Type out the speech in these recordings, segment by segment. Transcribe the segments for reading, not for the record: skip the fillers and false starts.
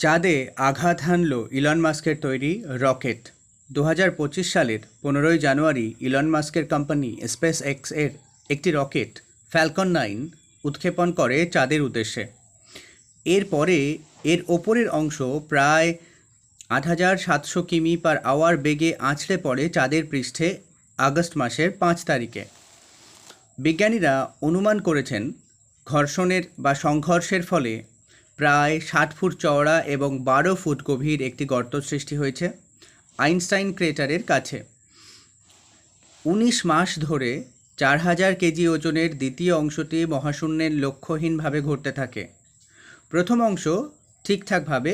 চাঁদে আঘাত হানল ইলন মাস্কের তৈরি রকেট। 2025 সালের 15ই জানুয়ারি ইলন মাস্কের কোম্পানি স্পেস এক্স এর একটি রকেট ফ্যালকন 9 উৎক্ষেপণ করে চাঁদের উদ্দেশ্যে। এরপরে এর ওপরের অংশ প্রায় 8,700 কিমি/আওয়ার বেগে আছড়ে পড়ে চাঁদের পৃষ্ঠে আগস্ট মাসের 5 তারিখে। বিজ্ঞানীরা অনুমান করেছেন সংঘর্ষের ফলে প্রায় 60 ফুট চওড়া এবং 12 ফুট গভীর একটি গর্ত সৃষ্টি হয়েছে আইনস্টাইন ক্রেটারের কাছে। 19 মাস ধরে 4,000 কেজি ওজনের দ্বিতীয় অংশটি মহাশূন্যের লক্ষ্যহীনভাবে ঘুরতে থাকে। প্রথম অংশ ঠিকঠাকভাবে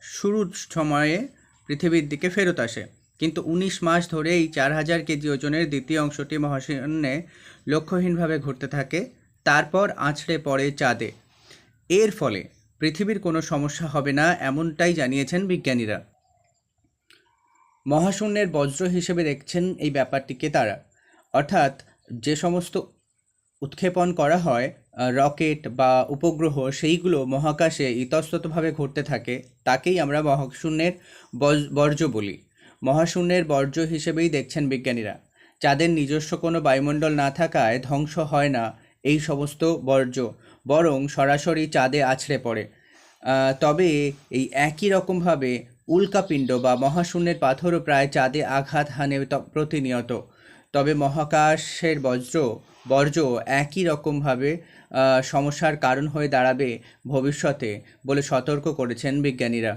শুরুর সময়ে পৃথিবীর দিকে ফেরত আসে, কিন্তু 19 মাস ধরে এই 4,000 কেজি ওজনের দ্বিতীয় অংশটি মহাশূন্যে লক্ষ্যহীনভাবে ঘুরতে থাকে, তারপর আছড়ে পড়ে চাঁদে। এর ফলে পৃথিবীর কোনো সমস্যা হবে না, এমনটাই জানিয়েছেন বিজ্ঞানীরা। মহাশূন্যের বজ্র হিসেবে দেখছেন এই ব্যাপারটিকে তারা, অর্থাৎ যে সমস্ত উৎক্ষেপণ করা হয় রকেট বা উপগ্রহ, সেইগুলো মহাকাশে ইতস্ততভাবে ঘুরতে থাকে, তাকেই আমরা মহাশূন্যের বর্জ্য বলি। মহাশূন্যের বর্জ্য হিসেবেই দেখছেন বিজ্ঞানীরা। চাঁদের নিজস্ব কোনো বায়ুমণ্ডল না থাকায় ধ্বংস হয় না এই সমস্ত বর্জ্য, বরং সরাসরি চাঁদে আছড়ে পড়ে। তবে এই একই রকমভাবে উল্কাপিণ্ড বা মহাশূন্যের পাথরও প্রায় চাঁদে আঘাত হানে প্রতিনিয়ত। তবে মহাকাশের বর্জ্য একই রকমভাবে সমস্যার কারণ হয়ে দাঁড়াবে ভবিষ্যতে বলে সতর্ক করেছেন বিজ্ঞানীরা।